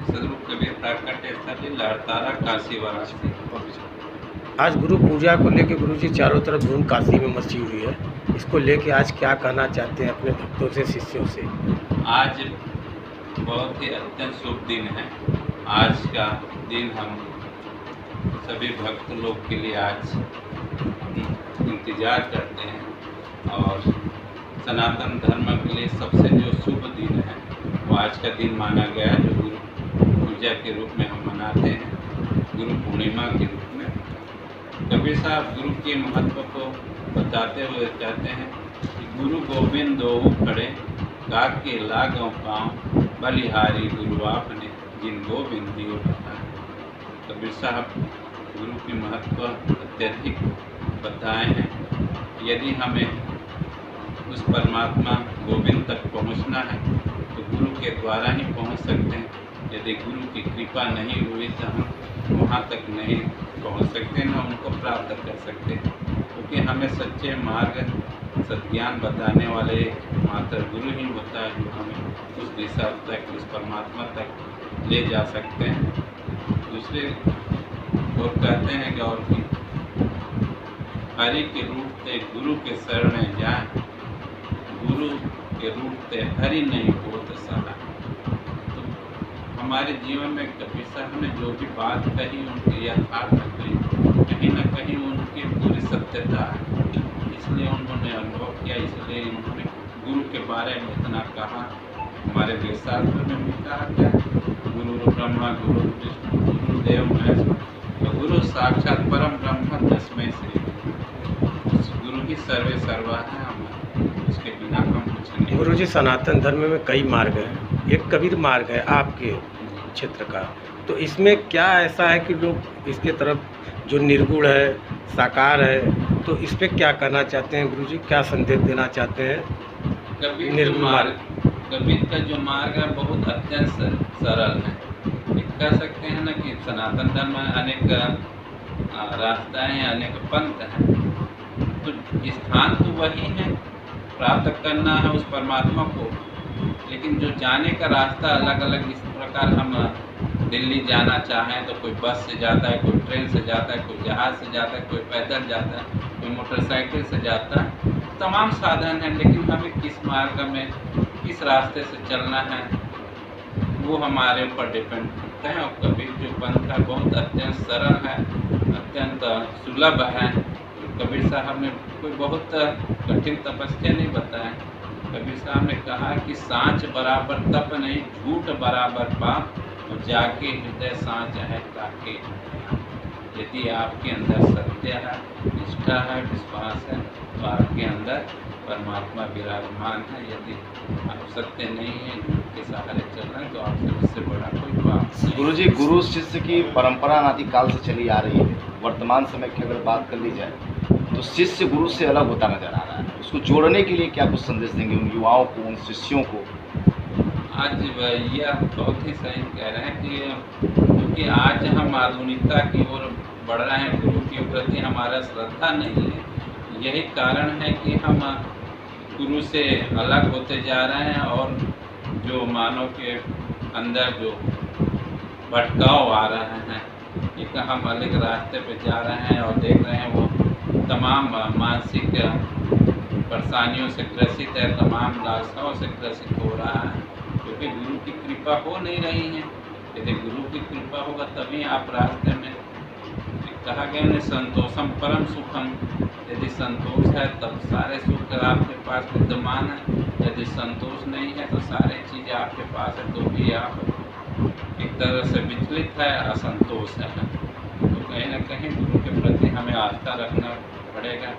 सदरूप कबीर प्राकट्य स्थल लहरतारा काशी वाराणसी। आज गुरु पूजा को लेकर गुरुजी चारों तरफ धूम काशी में मची हुई है। इसको लेके आज क्या कहना चाहते हैं अपने भक्तों से, शिष्यों से? आज बहुत ही अत्यंत शुभ दिन है। आज का दिन हम सभी भक्त लोग के लिए आज इंतजार करते हैं और सनातन धर्म के लिए सबसे जो शुभ दिन है वो आज का दिन माना गया है, जो गुरु पूजा के रूप में हम मनाते हैं, गुरु पूर्णिमा के रूप में। कबीर साहब गुरु के महत्व को बताते हुए कहते हैं कि गुरु गोविंद दो खड़े काके लागों पाँव बलिहारी गुरु आपने जिन गोविंद दियो बताए। कबीर साहब गुरु के महत्व अत्यधिक बताए हैं। यदि हमें उस परमात्मा गोविंद तक पहुंचना है तो गुरु के द्वारा ही पहुंच सकते हैं। यदि गुरु की कृपा नहीं हुई तो हम वहाँ तक नहीं पहुंच सकते, न उनको प्राप्त कर सकते, क्योंकि हमें सच्चे मार्ग सद्ज्ञान बताने वाले मात्र गुरु ही होता है जो हमें उस दिशा तक, उस परमात्मा तक ले जा सकते हैं। दूसरे लोग कहते हैं कि और कि हरि के रूप से गुरु के शरण में जाए, गुरु के रूप से हरि नहीं होत सहा। तो हमारे जीवन में कबीर साहब ने जो भी बात कही उनके यथार्थ कहीं न कहीं उनकी पूरी सत्यता है, इसलिए उन्होंने अनुभव किया, इसलिए उन्होंने गुरु के बारे में इतना कहा। हमारे वेदशास्त्र में भी कहा गया गुरु ब्रह्मा गुरु विष्णु गुरुदेव महेश्वर, गुरु साक्षात परम ब्रह्म तस्मै श्री। गुरु की सर्वे सर्वा है, हम उसके बिना हम कुछ नहीं। गुरुजी सनातन धर्म में कई मार्ग हैं, एक कबीर मार्ग है आपके क्षेत्र का, तो इसमें क्या ऐसा है कि लोग इसके तरफ जो निर्गुण है, साकार है, तो इस पर क्या कहना चाहते हैं गुरुजी, क्या संदेश देना चाहते हैं? कबीर निर्गुण मार्ग, कबीर का जो मार्ग है बहुत अत्यंत सरल है। कह सकते हैं ना कि सनातन धर्म में अनेक रास्ताएं हैं, अनेक पंथ हैं, तो स्थान तो वही है, प्राप्त करना है उस परमात्मा को, लेकिन जो जाने का रास्ता अलग अलग। इस प्रकार हम दिल्ली जाना चाहें तो कोई बस से जाता है, कोई ट्रेन से जाता है, कोई जहाज़ से जाता है, कोई पैदल जाता है, कोई मोटरसाइकिल से जाता है, तमाम साधन हैं, लेकिन हमें किस मार्ग में, किस रास्ते से चलना है वो हमारे ऊपर डिपेंड करता है। और कबीर जो पंथ है बहुत अत्यंत सरल है, अत्यंत सुलभ है। कबीर साहब ने कोई बहुत कठिन तपस्या नहीं बताया। कबीर साहब ने कहा कि सांच बराबर तप नहीं, झूठ बराबर पाप, और जाके हृदय सांच है ताके। यदि आपके अंदर सत्य है, निष्ठा है, विश्वास है, तो आपके अंदर परमात्मा विराजमान है। यदि आप सत्य नहीं है, झूठ के सहारे चल रहे हैं, तो आपसे उससे बड़ा कोई पाप नहीं। गुरुजी, गुरु शिष्य की परंपरा अनादिकाल से चली आ रही है। वर्तमान समय की अगर बात कर ली जाए तो शिष्य गुरु से अलग होता नजर आ रहा है। उसको जोड़ने के लिए क्या कुछ संदेश देंगे उन युवाओं को, उन शिष्यों को? आज यह बहुत ही सही कह रहे हैं कि क्योंकि आज हम आधुनिकता की ओर बढ़ रहे हैं, गुरु के प्रति हमारा श्रद्धा नहीं है। यही कारण है कि हम गुरु से अलग होते जा रहे हैं और जो मानव के अंदर जो भटकाव आ रहे हैं, एक हम अलग रास्ते पे जा रहे हैं और देख रहे हैं वो तमाम मानसिक परेशानियों से ग्रसित है, तमाम लालसाओं से ग्रसित हो रहा है, क्योंकि गुरु की कृपा हो नहीं रही है। यदि गुरु की कृपा होगा तभी आप रास्ते में, कहा गया ने संतोषम परम सुखम, यदि संतोष है तब सारे सुख आपके पास विद्यमान है। यदि संतोष नहीं है तो सारी चीज़ें आपके पास है, तो भी आप एक तरह से विचलित है, असंतोष है। तो कहीं ना कहीं गुरु के प्रति हमें आस्था रखना पड़ेगा।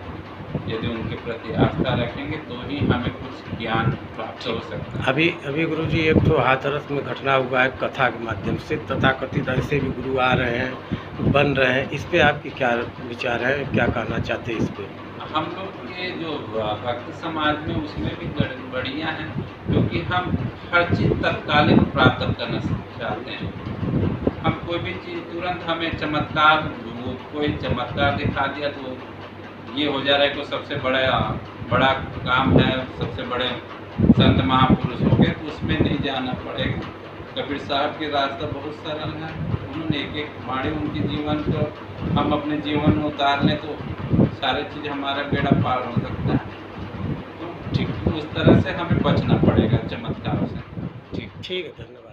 यदि उनके प्रति आस्था रखेंगे तो ही हमें कुछ ज्ञान प्राप्त हो सकता है। अभी गुरुजी एक तो हाथरस में घटना हुआ है, कथा के माध्यम से तथाकथित ऐसे भी गुरु आ रहे हैं, बन रहे हैं, इस पे आपकी क्या विचार है, क्या कहना चाहते हैं इस पे? हम लोग के जो भक्त समाज में उसमें भी गड़बड़ियाँ हैं, क्योंकि हम हर चीज़ तत्कालिक प्राप्त करना चाहते हैं। हम कोई भी चीज़ तुरंत, हमें चमत्कार, वो कोई चमत्कार दिखा दिया तो ये हो जा रहा है कि सबसे बड़ा काम है, सबसे बड़े संत महापुरुष हो गए, तो उसमें नहीं जाना पड़ेगा। कबीर साहब के रास्ता बहुत सरल है। उन्होंने एक एक वाणी उनके जीवन को हम अपने जीवन में उतार लें तो सारी चीज़ हमारा बेड़ा पार हो सकता है। तो ठीक उस तरह से हमें बचना पड़ेगा चमत्कारों से। ठीक है, धन्यवाद।